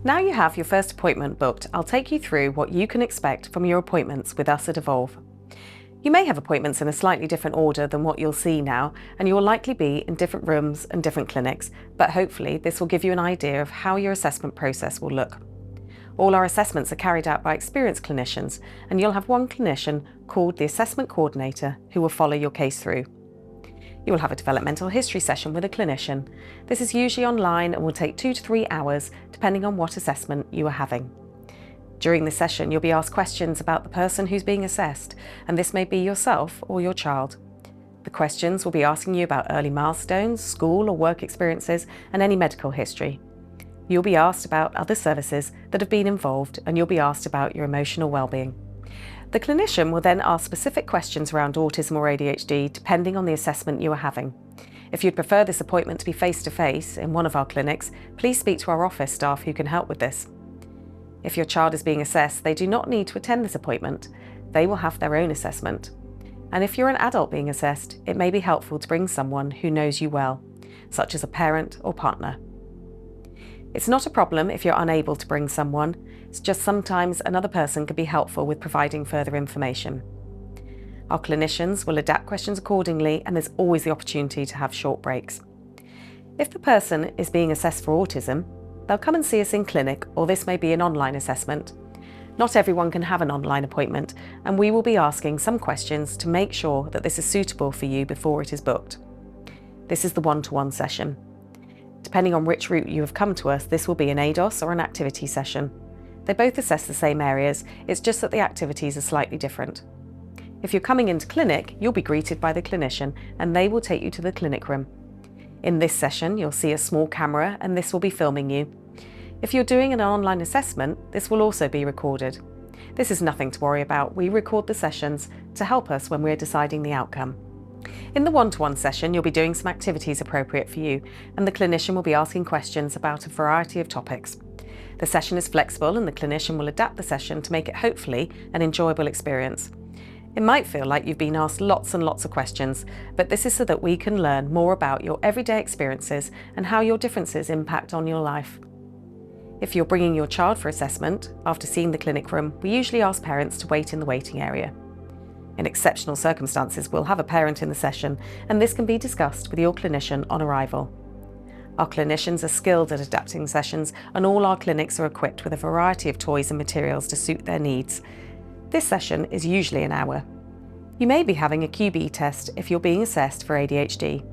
Now you have your first appointment booked, I'll take you through what you can expect from your appointments with us at Evolve. You may have appointments in a slightly different order than what you'll see now, and you will likely be in different rooms and different clinics, but hopefully this will give you an idea of how your assessment process will look. All our assessments are carried out by experienced clinicians, and you'll have one clinician called the assessment coordinator who will follow your case through. You will have a developmental history session with a clinician. This is usually online and will take 2 to 3 hours, depending on what assessment you are having. During the session, you'll be asked questions about the person who's being assessed, and this may be yourself or your child. The questions will be asking you about early milestones, school or work experiences, and any medical history. You'll be asked about other services that have been involved, and you'll be asked about your emotional well-being. The clinician will then ask specific questions around autism or ADHD depending on the assessment you are having. If you'd prefer this appointment to be face-to-face in one of our clinics, please speak to our office staff who can help with this. If your child is being assessed, they do not need to attend this appointment. They will have their own assessment. And if you're an adult being assessed, it may be helpful to bring someone who knows you well, such as a parent or partner. It's not a problem if you're unable to bring someone, it's just sometimes another person can be helpful with providing further information. Our clinicians will adapt questions accordingly, and there's always the opportunity to have short breaks. If the person is being assessed for autism, they'll come and see us in clinic, or this may be an online assessment. Not everyone can have an online appointment, and we will be asking some questions to make sure that this is suitable for you before it is booked. This is the one-to-one session. Depending on which route you have come to us, this will be an ADOS or an activity session. They both assess the same areas, it's just that the activities are slightly different. If you're coming into clinic, you'll be greeted by the clinician and they will take you to the clinic room. In this session, you'll see a small camera and this will be filming you. If you're doing an online assessment, this will also be recorded. This is nothing to worry about. We record the sessions to help us when we're deciding the outcome. In the one-to-one session, you'll be doing some activities appropriate for you, and the clinician will be asking questions about a variety of topics. The session is flexible and the clinician will adapt the session to make it hopefully an enjoyable experience. It might feel like you've been asked lots and lots of questions, but this is so that we can learn more about your everyday experiences and how your differences impact on your life. If you're bringing your child for assessment, after seeing the clinic room, we usually ask parents to wait in the waiting area. In exceptional circumstances, we'll have a parent in the session, and this can be discussed with your clinician on arrival. Our clinicians are skilled at adapting sessions, and all our clinics are equipped with a variety of toys and materials to suit their needs. This session is usually an hour. You may be having a QB test if you're being assessed for ADHD.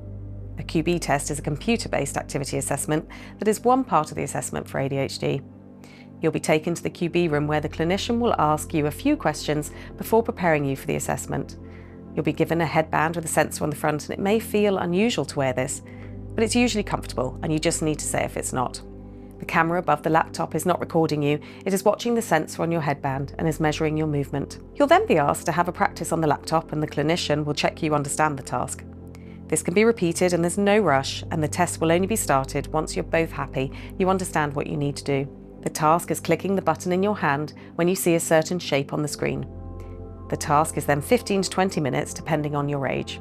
A QB test is a computer-based activity assessment that is one part of the assessment for ADHD. You'll be taken to the QB room where the clinician will ask you a few questions before preparing you for the assessment. You'll be given a headband with a sensor on the front, and it may feel unusual to wear this, but it's usually comfortable and you just need to say if it's not. The camera above the laptop is not recording you, it is watching the sensor on your headband and is measuring your movement. You'll then be asked to have a practice on the laptop and the clinician will check you understand the task. This can be repeated and there's no rush, and the test will only be started once you're both happy you understand what you need to do. The task is clicking the button in your hand when you see a certain shape on the screen. The task is then 15 to 20 minutes depending on your age.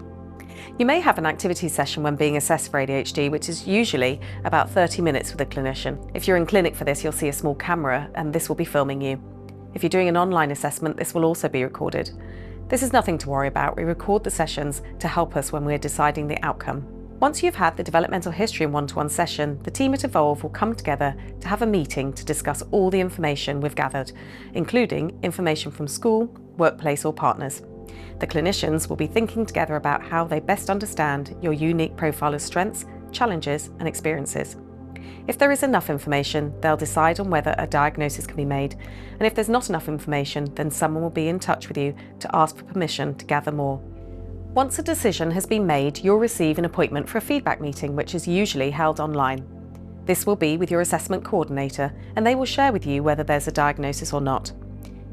You may have an activity session when being assessed for ADHD, which is usually about 30 minutes with a clinician. If you're in clinic for this, you'll see a small camera and this will be filming you. If you're doing an online assessment, this will also be recorded. This is nothing to worry about. We record the sessions to help us when we're deciding the outcome. Once you've had the developmental history in one-to-one session, the team at Evolve will come together to have a meeting to discuss all the information we've gathered, including information from school, workplace or partners. The clinicians will be thinking together about how they best understand your unique profile of strengths, challenges and experiences. If there is enough information, they'll decide on whether a diagnosis can be made, and if there's not enough information, then someone will be in touch with you to ask for permission to gather more. Once a decision has been made, you'll receive an appointment for a feedback meeting, which is usually held online. This will be with your assessment coordinator, and they will share with you whether there's a diagnosis or not.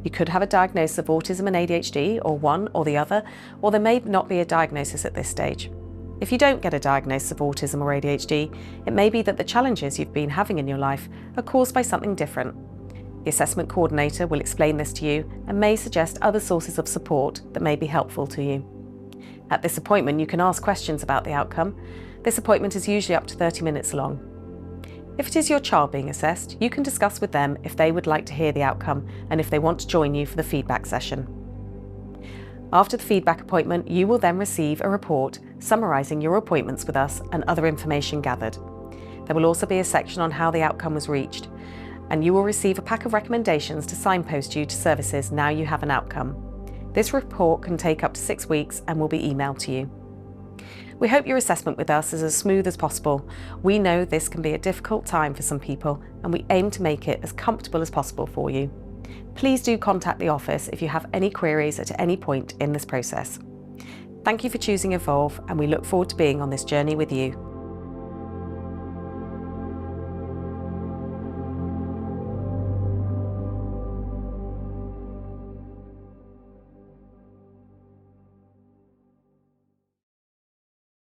You could have a diagnosis of autism and ADHD, or one or the other, or there may not be a diagnosis at this stage. If you don't get a diagnosis of autism or ADHD, it may be that the challenges you've been having in your life are caused by something different. The assessment coordinator will explain this to you and may suggest other sources of support that may be helpful to you. At this appointment, you can ask questions about the outcome. This appointment is usually up to 30 minutes long. If it is your child being assessed, you can discuss with them if they would like to hear the outcome and if they want to join you for the feedback session. After the feedback appointment, you will then receive a report summarising your appointments with us and other information gathered. There will also be a section on how the outcome was reached, and you will receive a pack of recommendations to signpost you to services now you have an outcome. This report can take up to 6 weeks and will be emailed to you. We hope your assessment with us is as smooth as possible. We know this can be a difficult time for some people, and we aim to make it as comfortable as possible for you. Please do contact the office if you have any queries at any point in this process. Thank you for choosing Evolve, and we look forward to being on this journey with you.